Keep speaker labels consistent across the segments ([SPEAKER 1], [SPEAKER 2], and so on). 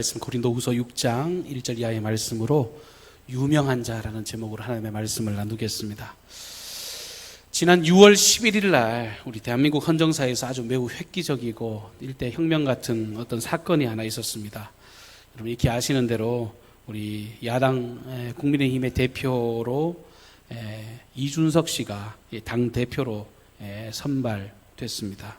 [SPEAKER 1] 고린도후서 6장 1절 이하의 말씀으로 유명한 자라는 제목으로 하나님의 말씀을 나누겠습니다. 지난 6월 11일 날 우리 대한민국 헌정사에서 아주 매우 획기적이고 일대 혁명 같은 어떤 사건이 하나 있었습니다. 여러분 익히 아시는 대로 우리 야당 국민의힘의 대표로 이준석 씨가 당 대표로 선발됐습니다.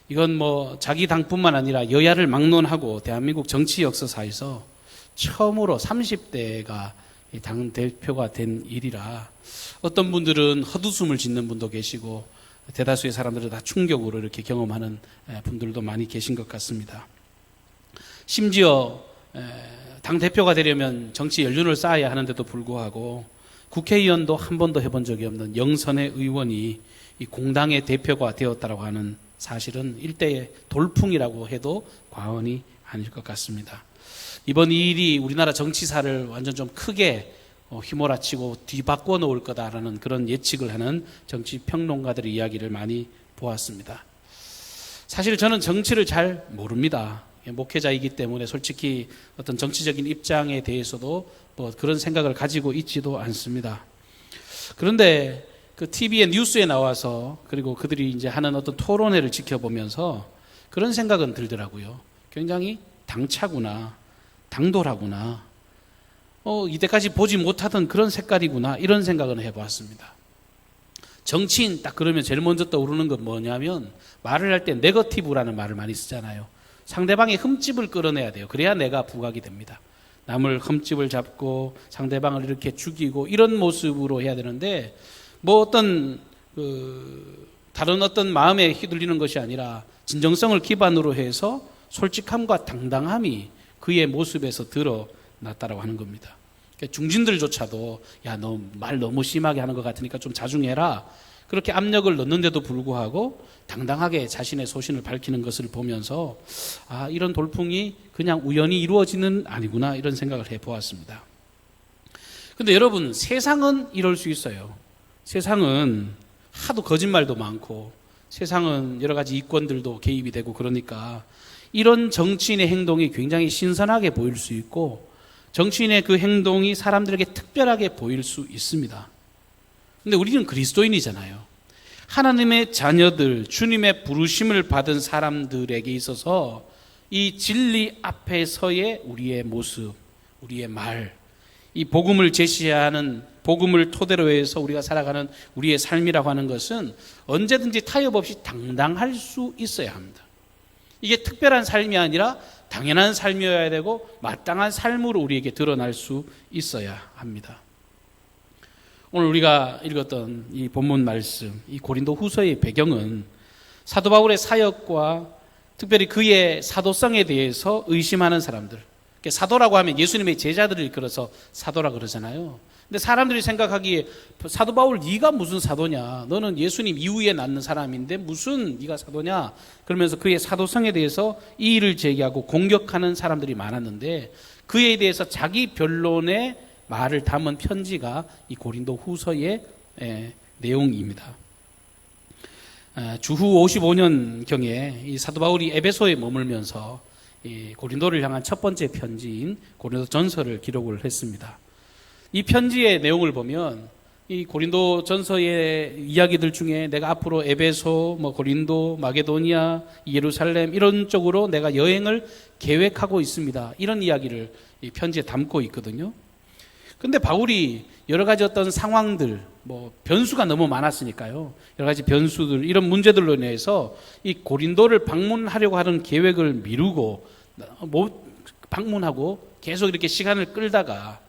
[SPEAKER 1] 이건 자기 당뿐만 아니라 여야를 막론하고 대한민국 정치 역사사에서 처음으로 30대가 당 대표가 된 일이라 어떤 분들은 헛웃음을 짓는 분도 계시고 대다수의 사람들은 다 충격으로 이렇게 경험하는 분들도 많이 계신 것 같습니다. 심지어 당 대표가 되려면 정치 연륜을 쌓아야 하는데도 불구하고 국회의원도 한 번도 해본 적이 없는 영선의 의원이 이 공당의 대표가 되었다고 하는 사실은 일대의 돌풍이라고 해도 과언이 아닐 것 같습니다. 이번 이 일이 우리나라 정치사를 완전 좀 크게 휘몰아치고 뒤바꿔 놓을 거다라는 그런 예측을 하는 정치 평론가들의 이야기를 많이 보았습니다. 사실 저는 정치를 잘 모릅니다. 목회자이기 때문에 솔직히 어떤 정치적인 입장에 대해서도 그런 생각을 가지고 있지도 않습니다. 그런데 그 TV의 뉴스에 나와서 그리고 그들이 이제 하는 어떤 토론회를 지켜보면서 그런 생각은 들더라고요. 굉장히 당차구나, 당돌하구나, 이때까지 보지 못하던 그런 색깔이구나, 이런 생각은 해보았습니다. 정치인 딱 그러면 제일 먼저 떠오르는 건 뭐냐면 말을 할 때 네거티브라는 말을 많이 쓰잖아요. 상대방의 흠집을 끌어내야 돼요. 그래야 내가 부각이 됩니다. 남을 흠집을 잡고 상대방을 이렇게 죽이고 이런 모습으로 해야 되는데 다른 어떤 마음에 휘둘리는 것이 아니라 진정성을 기반으로 해서 솔직함과 당당함이 그의 모습에서 드러났다라고 하는 겁니다. 그러니까 중진들조차도 야, 너 말 너무 심하게 하는 것 같으니까 좀 자중해라. 그렇게 압력을 넣는데도 불구하고 당당하게 자신의 소신을 밝히는 것을 보면서 이런 돌풍이 그냥 우연히 이루어지는 아니구나 이런 생각을 해보았습니다. 근데 여러분 세상은 이럴 수 있어요. 세상은 하도 거짓말도 많고 세상은 여러 가지 이권들도 개입이 되고 그러니까 이런 정치인의 행동이 굉장히 신선하게 보일 수 있고 정치인의 그 행동이 사람들에게 특별하게 보일 수 있습니다. 근데 우리는 그리스도인이잖아요. 하나님의 자녀들, 주님의 부르심을 받은 사람들에게 있어서 이 진리 앞에서의 우리의 모습, 우리의 말, 이 복음을 제시하는 복음을 토대로 해서 우리가 살아가는 우리의 삶이라고 하는 것은 언제든지 타협 없이 당당할 수 있어야 합니다. 이게 특별한 삶이 아니라 당연한 삶이어야 되고 마땅한 삶으로 우리에게 드러날 수 있어야 합니다. 오늘 우리가 읽었던 이 본문 말씀, 이 고린도 후서의 배경은 사도 바울의 사역과 특별히 그의 사도성에 대해서 의심하는 사람들, 사도라고 하면 예수님의 제자들을 이끌어서 사도라 그러잖아요. 근데 사람들이 생각하기에 사도 바울 네가 무슨 사도냐, 너는 예수님 이후에 낳는 사람인데 무슨 네가 사도냐, 그러면서 그의 사도성에 대해서 이의를 제기하고 공격하는 사람들이 많았는데 그에 대해서 자기 변론의 말을 담은 편지가 이 고린도 후서의 내용입니다. 주후 55년경에 이 사도 바울이 에베소에 머물면서 이 고린도를 향한 첫 번째 편지인 고린도 전서를 기록을 했습니다. 이 편지의 내용을 보면 이 고린도 전서의 이야기들 중에 내가 앞으로 에베소, 고린도, 마게도니아, 예루살렘 이런 쪽으로 내가 여행을 계획하고 있습니다. 이런 이야기를 이 편지에 담고 있거든요. 근데 바울이 여러 가지 어떤 상황들, 변수가 너무 많았으니까요. 여러 가지 변수들, 이런 문제들로 인해서 이 고린도를 방문하려고 하는 계획을 미루고 못 방문하고 계속 이렇게 시간을 끌다가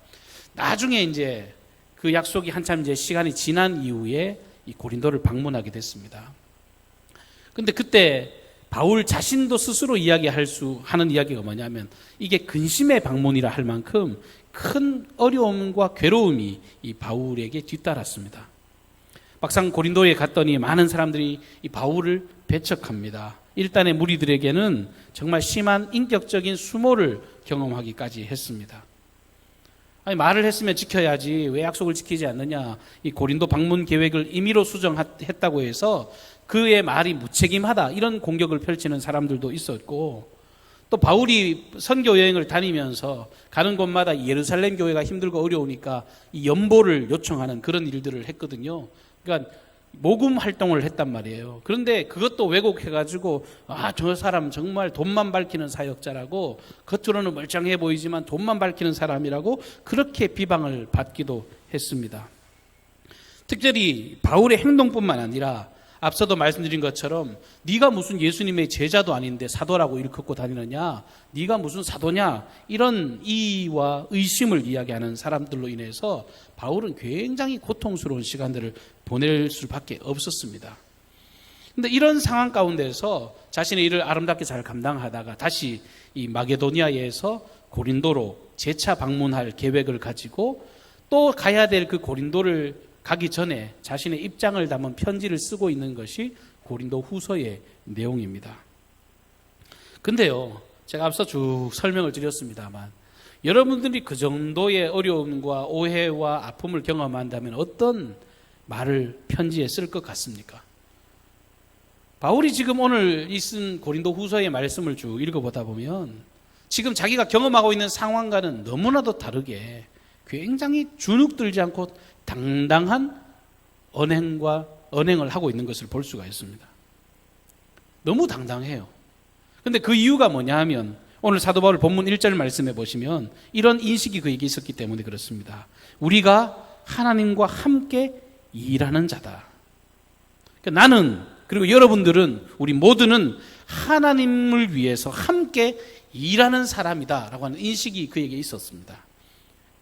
[SPEAKER 1] 나중에 이제 그 약속이 한참 이제 시간이 지난 이후에 이 고린도를 방문하게 됐습니다. 근데 그때 바울 자신도 스스로 하는 이야기가 뭐냐면 이게 근심의 방문이라 할 만큼 큰 어려움과 괴로움이 이 바울에게 뒤따랐습니다. 막상 고린도에 갔더니 많은 사람들이 이 바울을 배척합니다. 일단의 무리들에게는 정말 심한 인격적인 수모를 경험하기까지 했습니다. 말을 했으면 지켜야지 왜 약속을 지키지 않느냐, 이 고린도 방문 계획을 임의로 수정했다고 해서 그의 말이 무책임하다 이런 공격을 펼치는 사람들도 있었고 또 바울이 선교 여행을 다니면서 가는 곳마다 예루살렘 교회가 힘들고 어려우니까 이 연보를 요청하는 그런 일들을 했거든요. 그러니까 모금 활동을 했단 말이에요. 그런데 그것도 왜곡해가지고 저 사람 정말 돈만 밝히는 사역자라고, 겉으로는 멀쩡해 보이지만 돈만 밝히는 사람이라고 그렇게 비방을 받기도 했습니다. 특별히 바울의 행동뿐만 아니라 앞서도 말씀드린 것처럼 네가 무슨 예수님의 제자도 아닌데 사도라고 일컫고 다니느냐, 네가 무슨 사도냐, 이런 이의와 의심을 이야기하는 사람들로 인해서 바울은 굉장히 고통스러운 시간들을 보낼 수밖에 없었습니다. 그런데 이런 상황 가운데서 자신의 일을 아름답게 잘 감당하다가 다시 이 마게도니아에서 고린도로 재차 방문할 계획을 가지고 또 가야 될 그 고린도를 가기 전에 자신의 입장을 담은 편지를 쓰고 있는 것이 고린도 후서의 내용입니다. 근데요, 제가 앞서 쭉 설명을 드렸습니다만 여러분들이 그 정도의 어려움과 오해와 아픔을 경험한다면 어떤 말을 편지에 쓸 것 같습니까? 바울이 지금 오늘 이 쓴 고린도 후서의 말씀을 쭉 읽어보다 보면 지금 자기가 경험하고 있는 상황과는 너무나도 다르게 굉장히 주눅들지 않고 당당한 언행을 하고 있는 것을 볼 수가 있습니다. 너무 당당해요. 그런데 그 이유가 뭐냐 하면 오늘 사도 바울 본문 1절 말씀해 보시면 이런 인식이 그에게 있었기 때문에 그렇습니다. 우리가 하나님과 함께 일하는 자다. 그러니까 나는, 그리고 여러분들은, 우리 모두는 하나님을 위해서 함께 일하는 사람이다 라고 하는 인식이 그에게 있었습니다.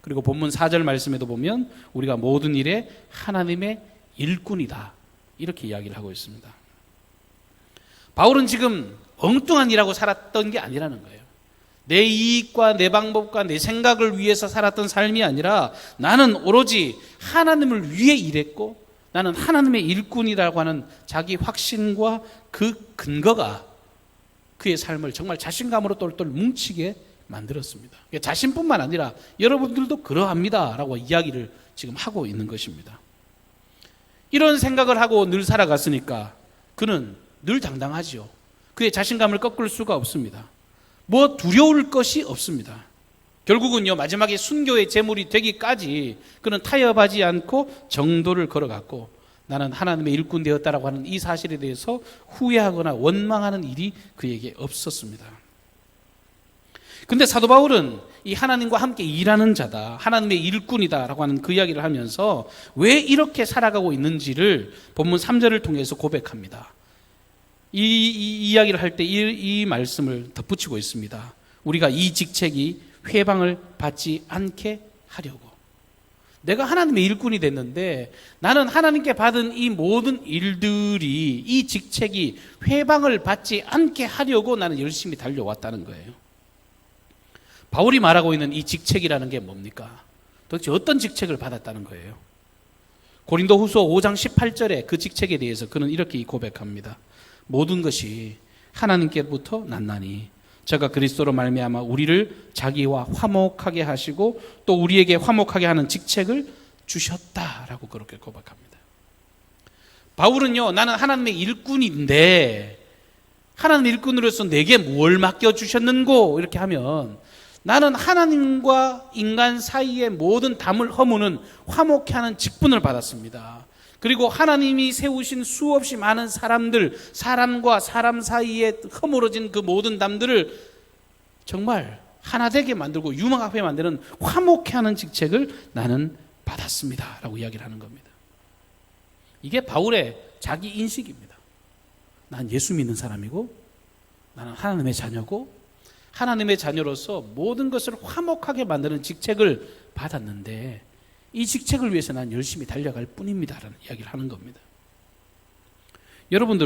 [SPEAKER 1] 그리고 본문 4절 말씀에도 보면 우리가 모든 일에 하나님의 일꾼이다, 이렇게 이야기를 하고 있습니다. 바울은 지금 엉뚱한 일하고 살았던 게 아니라는 거예요. 내 이익과 내 방법과 내 생각을 위해서 살았던 삶이 아니라 나는 오로지 하나님을 위해 일했고 나는 하나님의 일꾼이라고 하는 자기 확신과 그 근거가 그의 삶을 정말 자신감으로 똘똘 뭉치게 만들었습니다. 자신뿐만 아니라 여러분들도 그러합니다 라고 이야기를 지금 하고 있는 것입니다. 이런 생각을 하고 늘 살아갔으니까 그는 늘 당당하죠. 그의 자신감을 꺾을 수가 없습니다. 뭐 두려울 것이 없습니다. 결국은요, 마지막에 순교의 제물이 되기까지 그는 타협하지 않고 정도를 걸어갔고 나는 하나님의 일꾼 되었다라고 하는 이 사실에 대해서 후회하거나 원망하는 일이 그에게 없었습니다. 근데 사도 바울은 이 하나님과 함께 일하는 자다, 하나님의 일꾼이다라고 하는 그 이야기를 하면서 왜 이렇게 살아가고 있는지를 본문 3절을 통해서 고백합니다. 이 이야기를 할 때 이 말씀을 덧붙이고 있습니다. 우리가 이 직책이 회방을 받지 않게 하려고. 내가 하나님의 일꾼이 됐는데 나는 하나님께 받은 이 모든 일들이, 이 직책이 회방을 받지 않게 하려고 나는 열심히 달려왔다는 거예요. 바울이 말하고 있는 이 직책이라는 게 뭡니까? 도대체 어떤 직책을 받았다는 거예요? 고린도 후서 5장 18절에 그 직책에 대해서 그는 이렇게 고백합니다. 모든 것이 하나님께로부터 났나니 저가 그리스도로 말미암아 우리를 자기와 화목하게 하시고 또 우리에게 화목하게 하는 직책을 주셨다라고 그렇게 고백합니다. 바울은요, 나는 하나님의 일꾼인데 하나님의 일꾼으로서 내게 뭘 맡겨주셨는고 이렇게 하면 나는 하나님과 인간 사이의 모든 담을 허무는 화목케 하는 직분을 받았습니다. 그리고 하나님이 세우신 수없이 많은 사람들, 사람과 사람 사이에 허물어진 그 모든 담들을 정말 하나 되게 만들고 융합하게 만드는 화목케 하는 직책을 나는 받았습니다 라고 이야기를 하는 겁니다. 이게 바울의 자기 인식입니다. 난 예수 믿는 사람이고 나는 하나님의 자녀고 하나님의 자녀로서 모든 것을 화목하게 만드는 직책을 받았는데 이 직책을 위해서 난 열심히 달려갈 뿐입니다 라는 이야기를 하는 겁니다. 여러분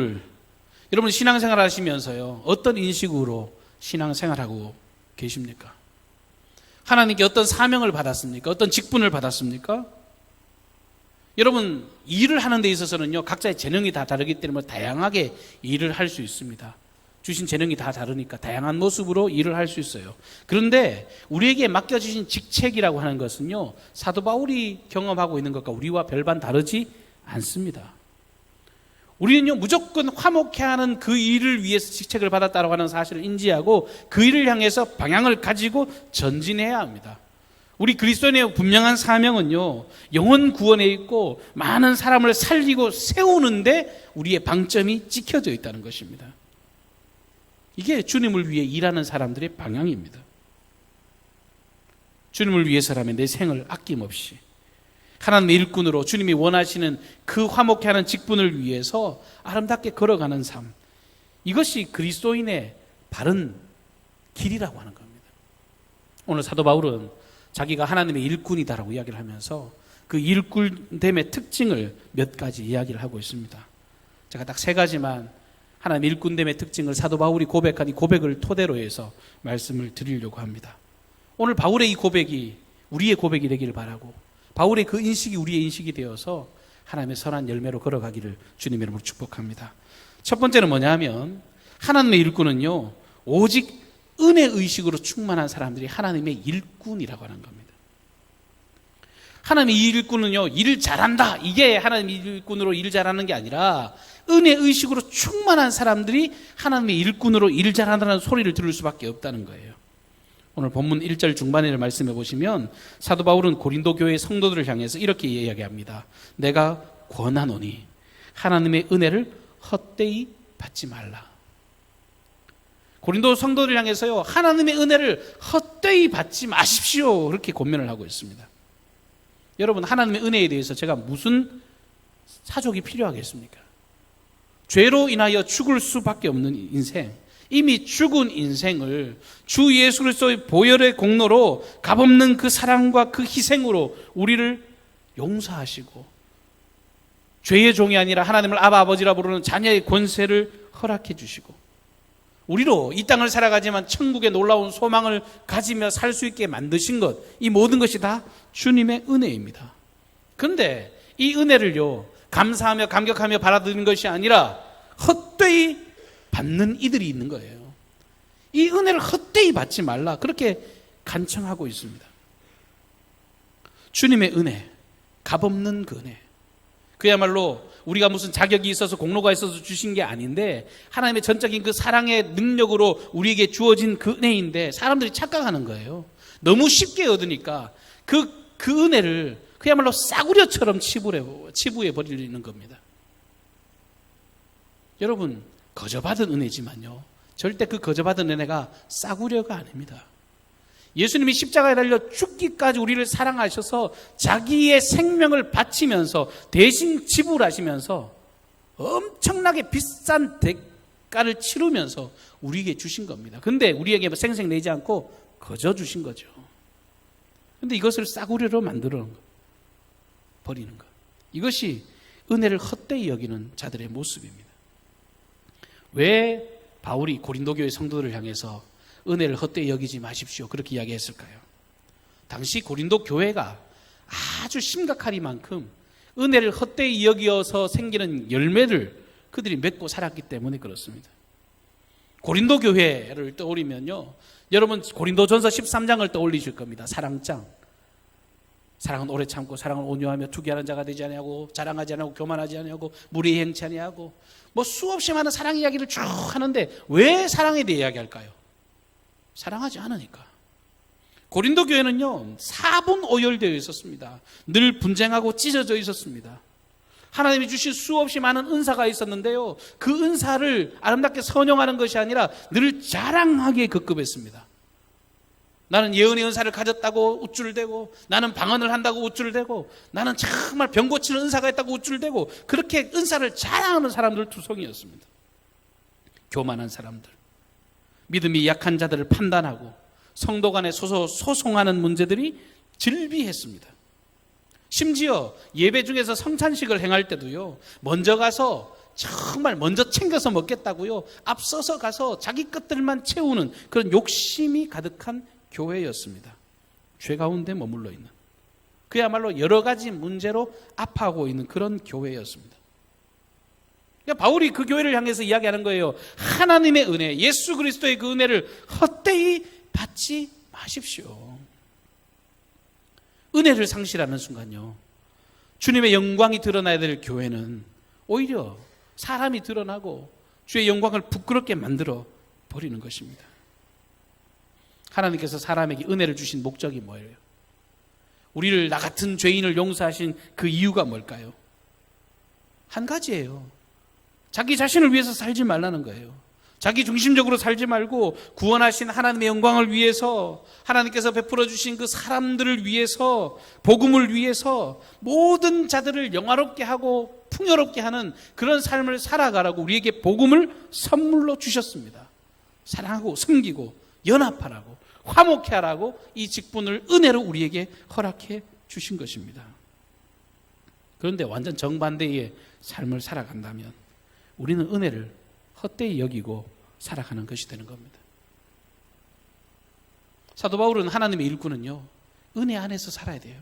[SPEAKER 1] 신앙생활 하시면서요, 어떤 인식으로 신앙생활하고 계십니까? 하나님께 어떤 사명을 받았습니까? 어떤 직분을 받았습니까? 여러분, 일을 하는 데 있어서는요, 각자의 재능이 다 다르기 때문에 다양하게 일을 할 수 있습니다. 주신 재능이 다 다르니까 다양한 모습으로 일을 할 수 있어요. 그런데 우리에게 맡겨주신 직책이라고 하는 것은요, 사도 바울이 경험하고 있는 것과 우리와 별반 다르지 않습니다. 우리는요, 무조건 화목해하는 그 일을 위해서 직책을 받았다고 하는 사실을 인지하고 그 일을 향해서 방향을 가지고 전진해야 합니다. 우리 그리스도인의 분명한 사명은요, 영혼 구원에 있고 많은 사람을 살리고 세우는데 우리의 방점이 찍혀져 있다는 것입니다. 이게 주님을 위해 일하는 사람들의 방향입니다. 주님을 위해서라면 내 생을 아낌없이 하나님의 일꾼으로 주님이 원하시는 그 화목해하는 직분을 위해서 아름답게 걸어가는 삶, 이것이 그리스도인의 바른 길이라고 하는 겁니다. 오늘 사도 바울은 자기가 하나님의 일꾼이다라고 이야기를 하면서 그 일꾼됨의 특징을 몇 가지 이야기를 하고 있습니다. 제가 딱 3가지만 하나님의 일꾼됨의 특징을 사도 바울이 고백한 이 고백을 토대로 해서 말씀을 드리려고 합니다. 오늘 바울의 이 고백이 우리의 고백이 되기를 바라고, 바울의 그 인식이 우리의 인식이 되어서 하나님의 선한 열매로 걸어가기를 주님의 이름으로 축복합니다. 첫 번째는 뭐냐 하면, 하나님의 일꾼은요, 오직 은혜 의식으로 충만한 사람들이 하나님의 일꾼이라고 하는 겁니다. 하나님의 일꾼은요, 일을 잘한다, 이게 하나님의 일꾼으로 일 잘하는 게 아니라 은혜 의식으로 충만한 사람들이 하나님의 일꾼으로 일 잘한다는 소리를 들을 수밖에 없다는 거예요. 오늘 본문 1절 중반에 말씀해 보시면 사도 바울은 고린도 교회 성도들을 향해서 이렇게 이야기합니다. 내가 권하노니 하나님의 은혜를 헛되이 받지 말라. 고린도 성도들을 향해서요, 하나님의 은혜를 헛되이 받지 마십시오, 그렇게 권면을 하고 있습니다. 여러분, 하나님의 은혜에 대해서 제가 무슨 사족이 필요하겠습니까? 죄로 인하여 죽을 수밖에 없는 인생, 이미 죽은 인생을 주 예수 그리스도의 보혈의 공로로 값없는 그 사랑과 그 희생으로 우리를 용서하시고 죄의 종이 아니라 하나님을 아바 아버지라 부르는 자녀의 권세를 허락해 주시고 우리로 이 땅을 살아가지만 천국의 놀라운 소망을 가지며 살 수 있게 만드신 것, 이 모든 것이 다 주님의 은혜입니다. 그런데 이 은혜를요, 감사하며 감격하며 받아들이는 것이 아니라 헛되이 받는 이들이 있는 거예요. 이 은혜를 헛되이 받지 말라, 그렇게 간청하고 있습니다. 주님의 은혜, 값없는 그 은혜, 그야말로 우리가 무슨 자격이 있어서 공로가 있어서 주신 게 아닌데 하나님의 전적인 그 사랑의 능력으로 우리에게 주어진 그 은혜인데 사람들이 착각하는 거예요. 너무 쉽게 얻으니까 그 은혜를 그야말로 싸구려처럼 치부해 버리는 겁니다. 여러분, 거저받은 은혜지만요, 절대 그 거저받은 은혜가 싸구려가 아닙니다. 예수님이 십자가에 달려 죽기까지 우리를 사랑하셔서 자기의 생명을 바치면서 대신 지불하시면서 엄청나게 비싼 대가를 치르면서 우리에게 주신 겁니다. 근데 우리에게 생생 내지 않고 거저 주신 거죠. 근데 이것을 싸구려로 만들어 버리는 것, 이것이 은혜를 헛되이 여기는 자들의 모습입니다. 왜 바울이 고린도 교회 성도들을 향해서 은혜를 헛되이 여기지 마십시오, 그렇게 이야기했을까요? 당시 고린도 교회가 아주 심각하리만큼 은혜를 헛되이 여기어서 생기는 열매를 그들이 맺고 살았기 때문에 그렇습니다. 고린도 교회를 떠올리면요, 여러분 고린도전서 13장을 떠올리실 겁니다. 사랑장. 사랑은 오래 참고 사랑은 온유하며 투기하는 자가 되지 아니하고 자랑하지 아니하고 교만하지 아니하고 무리에 행치 아니하고, 뭐 수없이 많은 사랑 이야기를 쭉 하는데 왜 사랑에 대해 이야기할까요? 사랑하지 않으니까. 고린도 교회는요, 사분오열되어 있었습니다. 늘 분쟁하고 찢어져 있었습니다. 하나님이 주신 수없이 많은 은사가 있었는데요, 그 은사를 아름답게 선용하는 것이 아니라 늘 자랑하기에 급급했습니다. 나는 예언의 은사를 가졌다고 우쭐대고, 나는 방언을 한다고 우쭐대고, 나는 정말 병 고치는 은사가 있다고 우쭐대고, 그렇게 은사를 자랑하는 사람들 투성이었습니다. 교만한 사람들, 믿음이 약한 자들을 판단하고 성도 간에 소송하는 문제들이 질비했습니다. 심지어 예배 중에서 성찬식을 행할 때도요, 먼저 가서 정말 먼저 챙겨서 먹겠다고요, 앞서서 가서 자기 것들만 채우는 그런 욕심이 가득한 교회였습니다. 죄 가운데 머물러 있는, 그야말로 여러 가지 문제로 아파하고 있는 그런 교회였습니다. 그러니까 바울이 그 교회를 향해서 이야기하는 거예요. 하나님의 은혜, 예수 그리스도의 그 은혜를 헛되이 받지 마십시오. 은혜를 상실하는 순간요, 주님의 영광이 드러나야 될 교회는 오히려 사람이 드러나고 주의 영광을 부끄럽게 만들어 버리는 것입니다. 하나님께서 사람에게 은혜를 주신 목적이 뭐예요? 우리를 나 같은 죄인을 용서하신 그 이유가 뭘까요? 한 가지예요. 자기 자신을 위해서 살지 말라는 거예요. 자기 중심적으로 살지 말고 구원하신 하나님의 영광을 위해서, 하나님께서 베풀어 주신 그 사람들을 위해서, 복음을 위해서 모든 자들을 영화롭게 하고 풍요롭게 하는 그런 삶을 살아가라고 우리에게 복음을 선물로 주셨습니다. 사랑하고 섬기고 연합하라고 화목해 하라고 이 직분을 은혜로 우리에게 허락해 주신 것입니다. 그런데 완전 정반대의 삶을 살아간다면 우리는 은혜를 헛되이 여기고 살아가는 것이 되는 겁니다. 사도 바울은 하나님의 일꾼은요, 은혜 안에서 살아야 돼요.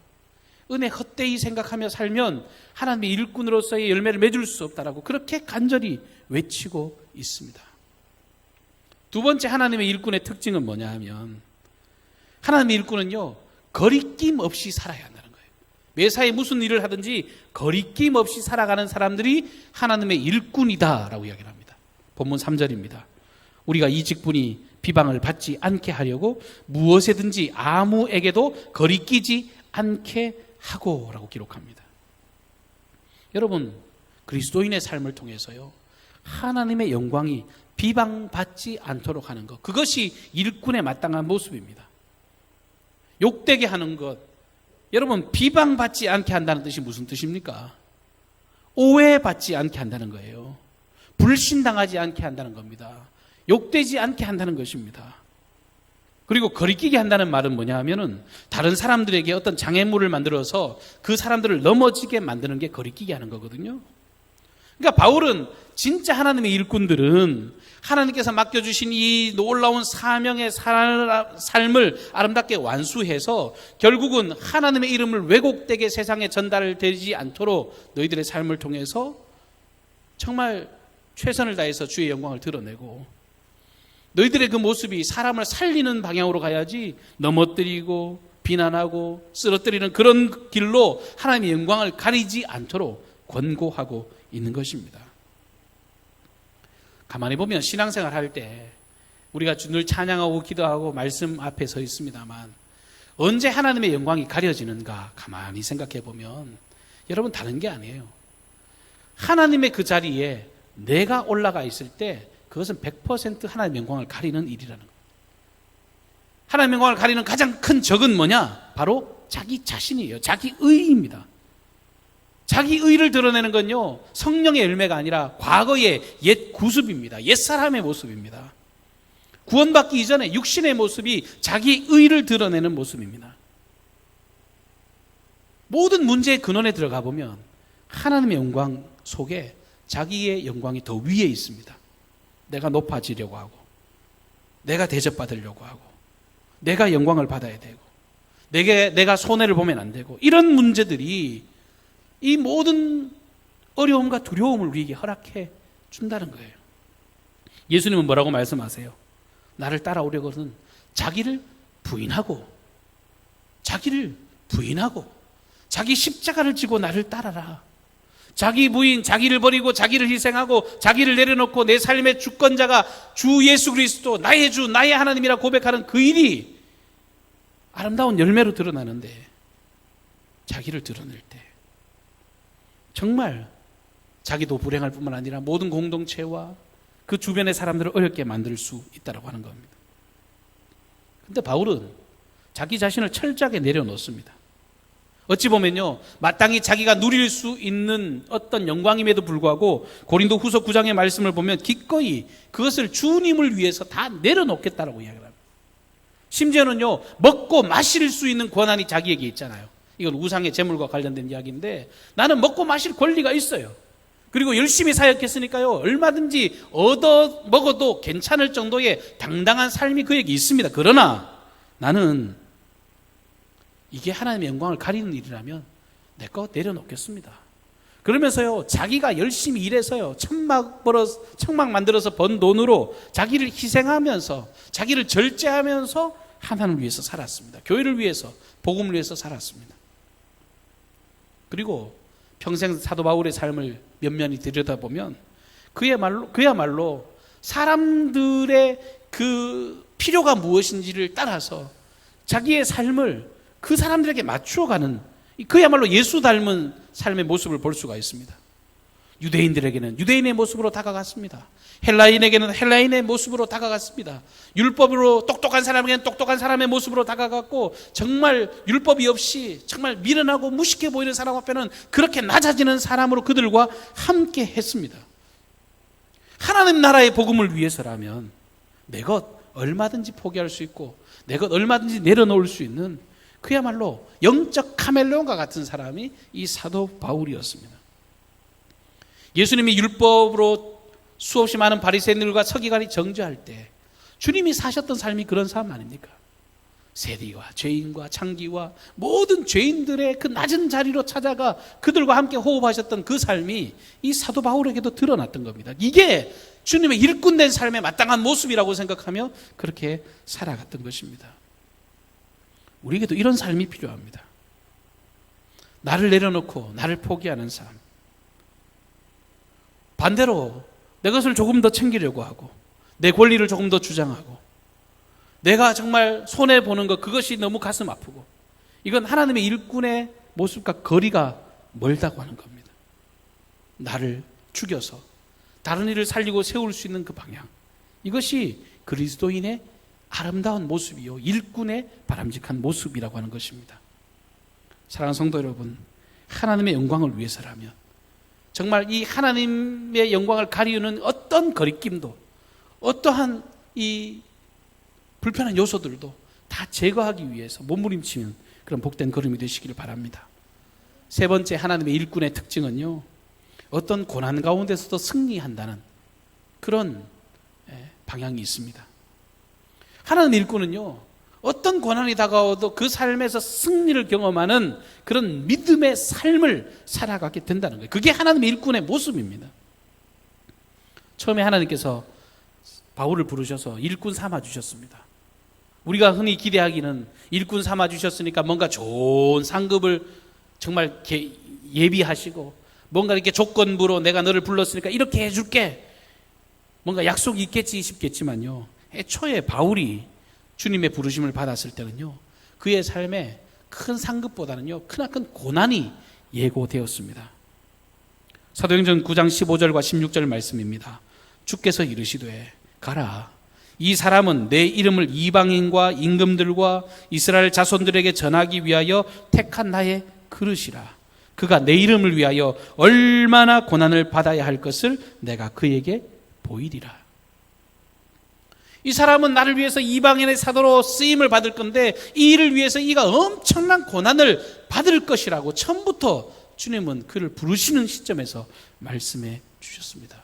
[SPEAKER 1] 은혜 헛되이 생각하며 살면 하나님의 일꾼으로서의 열매를 맺을 수 없다라고 그렇게 간절히 외치고 있습니다. 두 번째 하나님의 일꾼의 특징은 뭐냐 하면, 하나님의 일꾼은요, 거리낌 없이 살아야 한다는 거예요. 매사에 무슨 일을 하든지 거리낌 없이 살아가는 사람들이 하나님의 일꾼이다라고 이야기를 합니다. 본문 3절입니다. 우리가 이 직분이 비방을 받지 않게 하려고 무엇에든지 아무에게도 거리끼지 않게 하고 라고 기록합니다. 여러분, 그리스도인의 삶을 통해서요, 하나님의 영광이 비방받지 않도록 하는 것, 그것이 일꾼의 마땅한 모습입니다. 욕되게 하는 것, 여러분, 비방받지 않게 한다는 뜻이 무슨 뜻입니까? 오해받지 않게 한다는 거예요. 불신당하지 않게 한다는 겁니다. 욕되지 않게 한다는 것입니다. 그리고 거리끼게 한다는 말은 뭐냐 하면은 다른 사람들에게 어떤 장애물을 만들어서 그 사람들을 넘어지게 만드는 게 거리끼게 하는 거거든요. 그러니까 바울은 진짜 하나님의 일꾼들은 하나님께서 맡겨주신 이 놀라운 사명의 삶을 아름답게 완수해서 결국은 하나님의 이름을 왜곡되게 세상에 전달되지 않도록 너희들의 삶을 통해서 정말 최선을 다해서 주의 영광을 드러내고, 너희들의 그 모습이 사람을 살리는 방향으로 가야지 넘어뜨리고 비난하고 쓰러뜨리는 그런 길로 하나님의 영광을 가리지 않도록 권고하고 있는 것입니다. 가만히 보면 신앙생활 할 때 우리가 늘 찬양하고 기도하고 말씀 앞에 서 있습니다만, 언제 하나님의 영광이 가려지는가 가만히 생각해 보면 여러분, 다른 게 아니에요. 하나님의 그 자리에 내가 올라가 있을 때 그것은 100% 하나님의 영광을 가리는 일이라는 거예요. 하나님의 영광을 가리는 가장 큰 적은 뭐냐? 바로 자기 자신이에요. 자기 의입니다. 자기 의를 드러내는 건요, 성령의 열매가 아니라 과거의 옛 구습입니다. 옛 사람의 모습입니다. 구원받기 이전에 육신의 모습이 자기 의를 드러내는 모습입니다. 모든 문제의 근원에 들어가 보면 하나님의 영광 속에 자기의 영광이 더 위에 있습니다. 내가 높아지려고 하고, 내가 대접받으려고 하고, 내가 영광을 받아야 되고, 내가 손해를 보면 안 되고, 이런 문제들이 이 모든 어려움과 두려움을 우리에게 허락해 준다는 거예요. 예수님은 뭐라고 말씀하세요? 나를 따라오려거든 자기를 부인하고 자기 십자가를 지고 나를 따라라. 자기 부인, 자기를 버리고 자기를 희생하고 자기를 내려놓고 내 삶의 주권자가 주 예수 그리스도, 나의 주, 나의 하나님이라 고백하는 그 일이 아름다운 열매로 드러나는데, 자기를 드러낼 때 정말 자기도 불행할 뿐만 아니라 모든 공동체와 그 주변의 사람들을 어렵게 만들 수 있다고 하는 겁니다. 그런데 바울은 자기 자신을 철저하게 내려놓습니다. 어찌 보면요, 마땅히 자기가 누릴 수 있는 어떤 영광임에도 불구하고 고린도 후서 9장의 말씀을 보면 기꺼이 그것을 주님을 위해서 다 내려놓겠다라고 이야기를 합니다. 심지어는요, 먹고 마실 수 있는 권한이 자기에게 있잖아요. 이건 우상의 재물과 관련된 이야기인데, 나는 먹고 마실 권리가 있어요. 그리고 열심히 사역했으니까요, 얼마든지 얻어 먹어도 괜찮을 정도의 당당한 삶이 그에게 있습니다. 그러나 나는 이게 하나님의 영광을 가리는 일이라면 내 거 내려놓겠습니다. 그러면서요, 자기가 열심히 일해서요, 천막 만들어서 번 돈으로 자기를 희생하면서, 자기를 절제하면서 하나님을 위해서 살았습니다. 교회를 위해서, 복음을 위해서 살았습니다. 그리고 평생 사도 바울의 삶을 면면히 들여다보면 그야말로 사람들의 그 필요가 무엇인지를 따라서 자기의 삶을 그 사람들에게 맞추어가는, 그야말로 예수 닮은 삶의 모습을 볼 수가 있습니다. 유대인들에게는 유대인의 모습으로 다가갔습니다. 헬라인에게는 헬라인의 모습으로 다가갔습니다. 율법으로 똑똑한 사람에게는 똑똑한 사람의 모습으로 다가갔고, 정말 율법이 없이 정말 미련하고 무식해 보이는 사람 앞에는 그렇게 낮아지는 사람으로 그들과 함께 했습니다. 하나님 나라의 복음을 위해서라면 내 것 얼마든지 포기할 수 있고 내 것 얼마든지 내려놓을 수 있는 그야말로 영적 카멜레온과 같은 사람이 이 사도 바울이었습니다. 예수님이 율법으로 수없이 많은 바리새인들과 서기관이 정죄할 때 주님이 사셨던 삶이 그런 삶 아닙니까? 세리와 죄인과 창기와 모든 죄인들의 그 낮은 자리로 찾아가 그들과 함께 호흡하셨던 그 삶이 이 사도 바울에게도 드러났던 겁니다. 이게 주님의 일꾼된 삶에 마땅한 모습이라고 생각하며 그렇게 살아갔던 것입니다. 우리에게도 이런 삶이 필요합니다. 나를 내려놓고 나를 포기하는 삶. 반대로 내 것을 조금 더 챙기려고 하고 내 권리를 조금 더 주장하고 내가 정말 손해보는 것, 그것이 너무 가슴 아프고, 이건 하나님의 일꾼의 모습과 거리가 멀다고 하는 겁니다. 나를 죽여서 다른 일을 살리고 세울 수 있는 그 방향, 이것이 그리스도인의 아름다운 모습이요 일꾼의 바람직한 모습이라고 하는 것입니다. 사랑하는 성도 여러분, 하나님의 영광을 위해서라면 정말 이 하나님의 영광을 가리우는 어떤 거리낌도, 어떠한 이 불편한 요소들도 다 제거하기 위해서 몸부림치는 그런 복된 걸음이 되시기를 바랍니다. 세 번째, 하나님의 일꾼의 특징은요, 어떤 고난 가운데서도 승리한다는 그런 방향이 있습니다. 하나님의 일꾼은요, 어떤 고난이 다가와도 그 삶에서 승리를 경험하는 그런 믿음의 삶을 살아가게 된다는 거예요. 그게 하나님의 일꾼의 모습입니다. 처음에 하나님께서 바울을 부르셔서 일꾼 삼아 주셨습니다. 우리가 흔히 기대하기는 일꾼 삼아 주셨으니까 뭔가 좋은 상급을 정말 예비하시고 뭔가 이렇게 조건부로 내가 너를 불렀으니까 이렇게 해줄게, 뭔가 약속이 있겠지 싶겠지만요, 애초에 바울이 주님의 부르심을 받았을 때는요, 그의 삶에 큰 상급보다는요 크나큰 고난이 예고되었습니다. 사도행전 9장 15절과 16절 말씀입니다. 주께서 이르시되 가라, 이 사람은 내 이름을 이방인과 임금들과 이스라엘 자손들에게 전하기 위하여 택한 나의 그릇이라. 그가 내 이름을 위하여 얼마나 고난을 받아야 할 것을 내가 그에게 보이리라. 이 사람은 나를 위해서 이방인의 사도로 쓰임을 받을 건데 이 일을 위해서 이가 엄청난 고난을 받을 것이라고 처음부터 주님은 그를 부르시는 시점에서 말씀해 주셨습니다.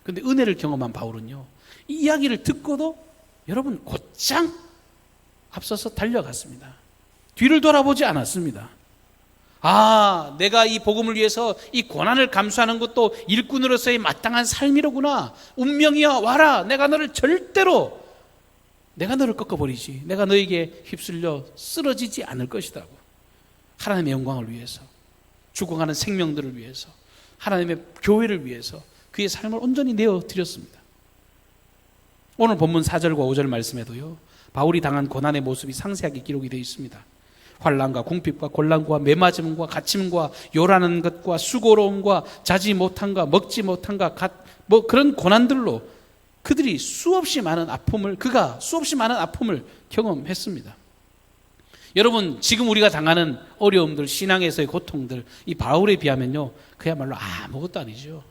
[SPEAKER 1] 그런데 은혜를 경험한 바울은요, 이 이야기를 듣고도 여러분 곧장 앞서서 달려갔습니다. 뒤를 돌아보지 않았습니다. 아, 내가 이 복음을 위해서 이 고난을 감수하는 것도 일꾼으로서의 마땅한 삶이로구나. 운명이야, 와라. 내가 너를 꺾어버리지. 내가 너에게 휩쓸려 쓰러지지 않을 것이라고. 하나님의 영광을 위해서, 죽어가는 생명들을 위해서, 하나님의 교회를 위해서 그의 삶을 온전히 내어드렸습니다. 오늘 본문 4절과 5절 말씀에도요, 바울이 당한 고난의 모습이 상세하게 기록이 되어 있습니다. 환난과 궁핍과 곤란과 매맞음과 갇힘과 요라는 것과 수고로움과 자지 못함과 먹지 못함과 그런 고난들로 그가 수없이 많은 아픔을 경험했습니다. 여러분, 지금 우리가 당하는 어려움들, 신앙에서의 고통들, 이 바울에 비하면요 그야말로 아무것도 아니죠.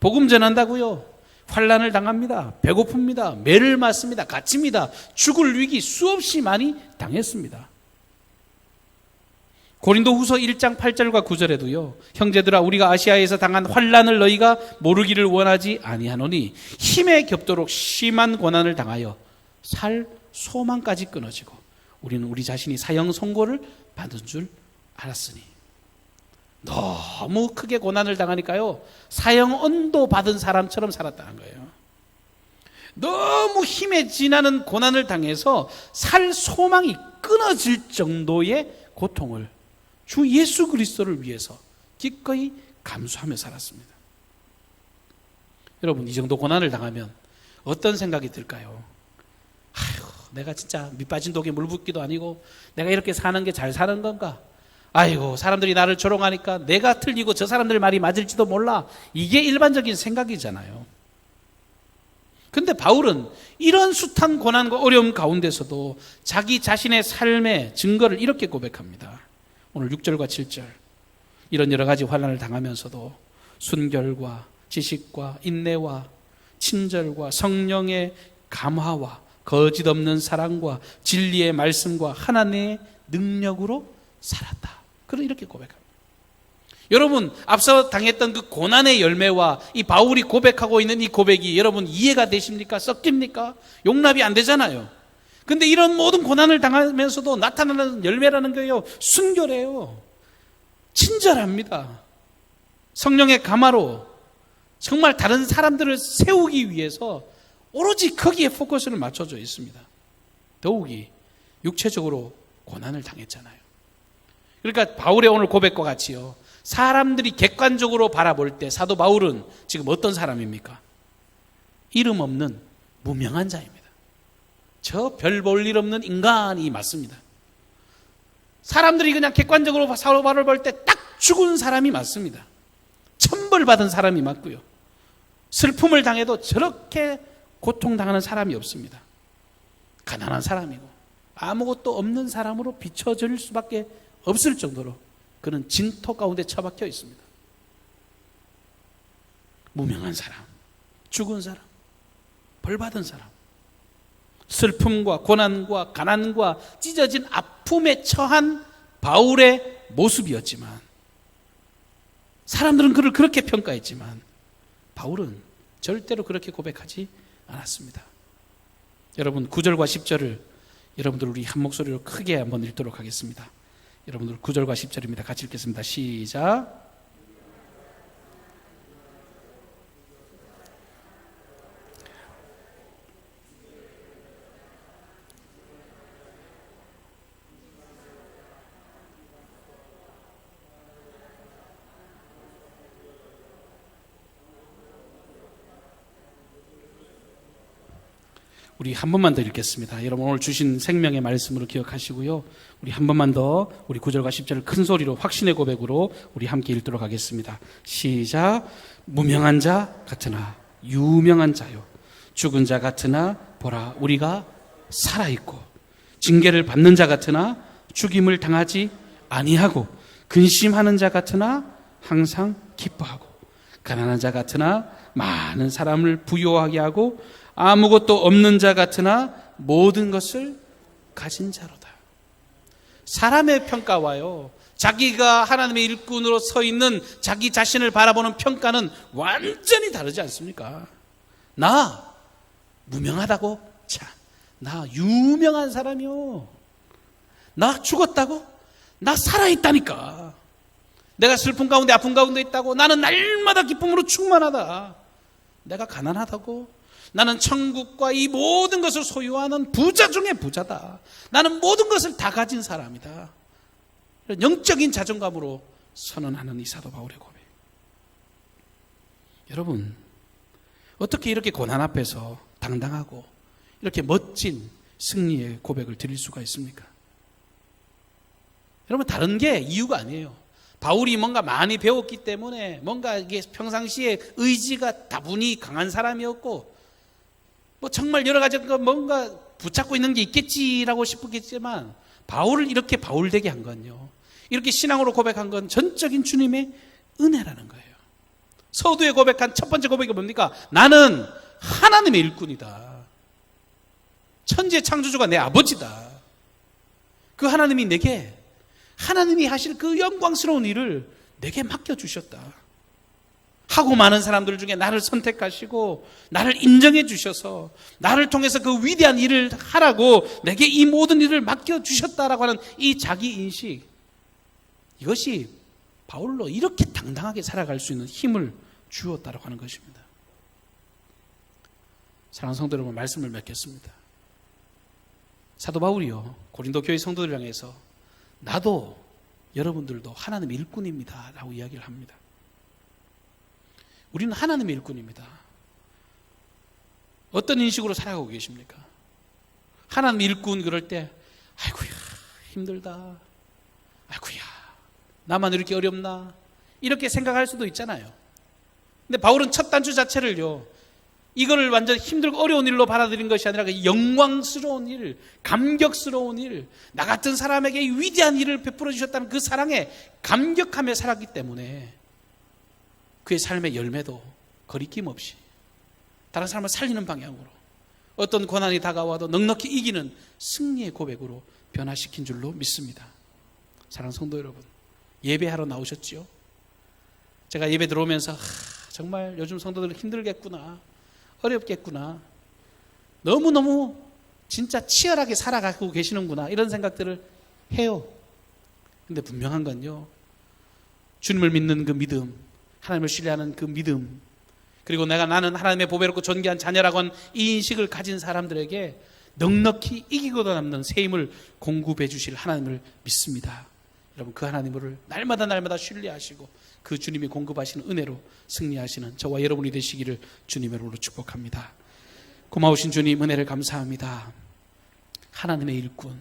[SPEAKER 1] 복음 전한다고요, 환난을 당합니다. 배고픕니다. 매를 맞습니다. 갇힙니다. 죽을 위기 수없이 많이 당했습니다. 고린도후서 1장 8절과 9절에도요, 형제들아, 우리가 아시아에서 당한 환난을 너희가 모르기를 원하지 아니하노니 힘에 겹도록 심한 고난을 당하여 살 소망까지 끊어지고 우리는 우리 자신이 사형 선고를 받은 줄 알았으니. 너무 크게 고난을 당하니까요, 사형 언도 받은 사람처럼 살았다는 거예요. 너무 힘에 지나는 고난을 당해서 살 소망이 끊어질 정도의 고통을 주 예수 그리스도를 위해서 기꺼이 감수하며 살았습니다. 여러분, 이 정도 고난을 당하면 어떤 생각이 들까요? 아휴, 내가 진짜 밑빠진 독에 물 붓기도 아니고 내가 이렇게 사는 게 잘 사는 건가? 아이고, 사람들이 나를 조롱하니까 내가 틀리고 저 사람들 말이 맞을지도 몰라. 이게 일반적인 생각이잖아요. 근데 바울은 이런 숱한 고난과 어려움 가운데서도 자기 자신의 삶의 증거를 이렇게 고백합니다. 오늘 6절과 7절. 이런 여러 가지 환난을 당하면서도 순결과 지식과 인내와 친절과 성령의 감화와 거짓 없는 사랑과 진리의 말씀과 하나님의 능력으로 살았다. 그런 이렇게 고백합니다. 여러분, 앞서 당했던 그 고난의 열매와 이 바울이 고백하고 있는 이 고백이 여러분 이해가 되십니까? 섞입니까? 용납이 안 되잖아요. 근데 이런 모든 고난을 당하면서도 나타나는 열매라는 거예요. 순결해요. 친절합니다. 성령의 감화로 정말 다른 사람들을 세우기 위해서 오로지 거기에 포커스를 맞춰져 있습니다. 더욱이 육체적으로 고난을 당했잖아요. 그러니까 바울의 오늘 고백과 같이요, 사람들이 객관적으로 바라볼 때 사도 바울은 지금 어떤 사람입니까? 이름 없는 무명한 자입니다. 저 별 볼 일 없는 인간이 맞습니다. 사람들이 그냥 객관적으로 사도 바울을 볼 때 딱 죽은 사람이 맞습니다. 천벌받은 사람이 맞고요, 슬픔을 당해도 저렇게 고통당하는 사람이 없습니다. 가난한 사람이고 아무것도 없는 사람으로 비춰질 수밖에 없을 정도로 그는 진토 가운데 처박혀 있습니다. 무명한 사람, 죽은 사람, 벌받은 사람, 슬픔과 고난과 가난과 찢어진 아픔에 처한 바울의 모습이었지만, 사람들은 그를 그렇게 평가했지만 바울은 절대로 그렇게 고백하지 않았습니다. 여러분, 9절과 10절을 여러분들 우리 한 목소리로 크게 한번 읽도록 하겠습니다. 여러분들 9절과 10절입니다. 같이 읽겠습니다. 시작. 우리 한 번만 더 읽겠습니다. 여러분, 오늘 주신 생명의 말씀으로 기억하시고요, 우리 한 번만 더 우리 9절과 10절을 큰 소리로 확신의 고백으로 우리 함께 읽도록 하겠습니다. 시작. 무명한 자 같으나 유명한 자요, 죽은 자 같으나 보라 우리가 살아있고, 징계를 받는 자 같으나 죽임을 당하지 아니하고, 근심하는 자 같으나 항상 기뻐하고, 가난한 자 같으나 많은 사람을 부요하게 하고, 아무것도 없는 자 같으나 모든 것을 가진 자로다. 사람의 평가와요, 자기가 하나님의 일꾼으로 서 있는 자기 자신을 바라보는 평가는 완전히 다르지 않습니까? 나 무명하다고? 참, 나 유명한 사람이요. 나 죽었다고? 나 살아있다니까. 내가 슬픔 가운데 아픔 가운데 있다고? 나는 날마다 기쁨으로 충만하다. 내가 가난하다고? 나는 천국과 이 모든 것을 소유하는 부자 중에 부자다. 나는 모든 것을 다 가진 사람이다. 이런 영적인 자존감으로 선언하는 이 사도 바울의 고백. 여러분, 어떻게 이렇게 고난 앞에서 당당하고 이렇게 멋진 승리의 고백을 드릴 수가 있습니까? 여러분, 다른 게 이유가 아니에요. 바울이 뭔가 많이 배웠기 때문에 뭔가 이게 평상시에 의지가 다분히 강한 사람이었고, 뭐 정말 여러 가지 뭔가 붙잡고 있는 게 있겠지라고 싶겠지만, 바울을 이렇게 바울되게 한 건요, 이렇게 신앙으로 고백한 건 전적인 주님의 은혜라는 거예요. 서두에 고백한 첫 번째 고백이 뭡니까? 나는 하나님의 일꾼이다. 천지의 창조주가 내 아버지다. 그 하나님이 내게, 하나님이 하실 그 영광스러운 일을 내게 맡겨주셨다. 하고 많은 사람들 중에 나를 선택하시고 나를 인정해 주셔서 나를 통해서 그 위대한 일을 하라고 내게 이 모든 일을 맡겨주셨다라고 하는 이 자기인식, 이것이 바울로 이렇게 당당하게 살아갈 수 있는 힘을 주었다라고 하는 것입니다. 사랑하는 성도 여러분, 말씀을 맺겠습니다. 사도 바울이요, 고린도 교회 성도들을 향해서 나도 여러분들도 하나님의 일꾼입니다 라고 이야기를 합니다. 우리는 하나님의 일꾼입니다. 어떤 인식으로 살아가고 계십니까? 하나님 일꾼 그럴 때 아이고야 힘들다, 아이고야 나만 이렇게 어렵나, 이렇게 생각할 수도 있잖아요. 근데 바울은 첫 단추 자체를요, 이거를 완전 힘들고 어려운 일로 받아들인 것이 아니라 그 영광스러운 일, 감격스러운 일, 나 같은 사람에게 위대한 일을 베풀어 주셨다는 그 사랑에 감격하며 살았기 때문에 그의 삶의 열매도 거리낌 없이 다른 사람을 살리는 방향으로, 어떤 고난이 다가와도 넉넉히 이기는 승리의 고백으로 변화시킨 줄로 믿습니다. 사랑하는 성도 여러분, 예배하러 나오셨지요? 제가 예배 들어오면서 정말 요즘 성도들 힘들겠구나, 어렵겠구나, 너무너무 진짜 치열하게 살아가고 계시는구나, 이런 생각들을 해요. 근데 분명한 건요, 주님을 믿는 그 믿음, 하나님을 신뢰하는 그 믿음, 그리고 나는 하나님의 보배롭고 존귀한 자녀라고 하는 이 인식을 가진 사람들에게 넉넉히 이기고도 남는 새 힘을 공급해 주실 하나님을 믿습니다. 여러분, 그 하나님을 날마다 신뢰하시고 그 주님이 공급하시는 은혜로 승리하시는 저와 여러분이 되시기를 주님의 이름으로 축복합니다. 고마우신 주님, 은혜를 감사합니다. 하나님의 일꾼,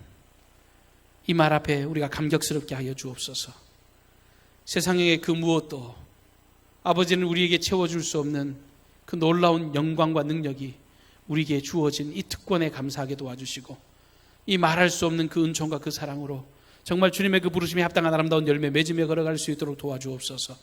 [SPEAKER 1] 이 말 앞에 우리가 감격스럽게 하여 주옵소서. 세상의 그 무엇도 아버지는 우리에게 채워줄 수 없는 그 놀라운 영광과 능력이 우리에게 주어진 이 특권에 감사하게 도와주시고, 이 말할 수 없는 그 은총과 그 사랑으로 정말 주님의 그 부르심에 합당한 아름다운 열매 맺으며 걸어갈 수 있도록 도와주옵소서.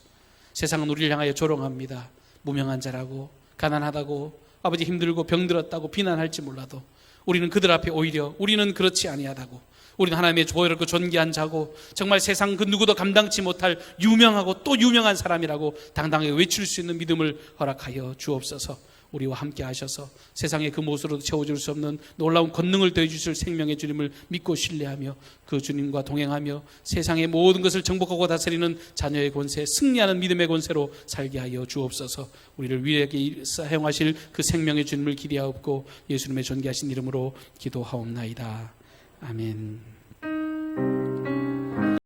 [SPEAKER 1] 세상은 우리를 향하여 조롱합니다. 무명한 자라고, 가난하다고, 아버지 힘들고 병들었다고 비난할지 몰라도 우리는 그들 앞에 오히려 우리는 그렇지 아니하다고, 우리는 하나님의 조회롭고 존귀한 자고 정말 세상 그 누구도 감당치 못할 유명하고 또 유명한 사람이라고 당당하게 외칠 수 있는 믿음을 허락하여 주옵소서. 우리와 함께 하셔서 세상의 그 무엇으로도 채워줄 수 없는 놀라운 권능을 더해주실 생명의 주님을 믿고 신뢰하며 그 주님과 동행하며 세상의 모든 것을 정복하고 다스리는 자녀의 권세, 승리하는 믿음의 권세로 살게 하여 주옵소서. 우리를 위하게 사용하실 그 생명의 주님을 기대하옵고 예수님의 존귀하신 이름으로 기도하옵나이다. 아멘.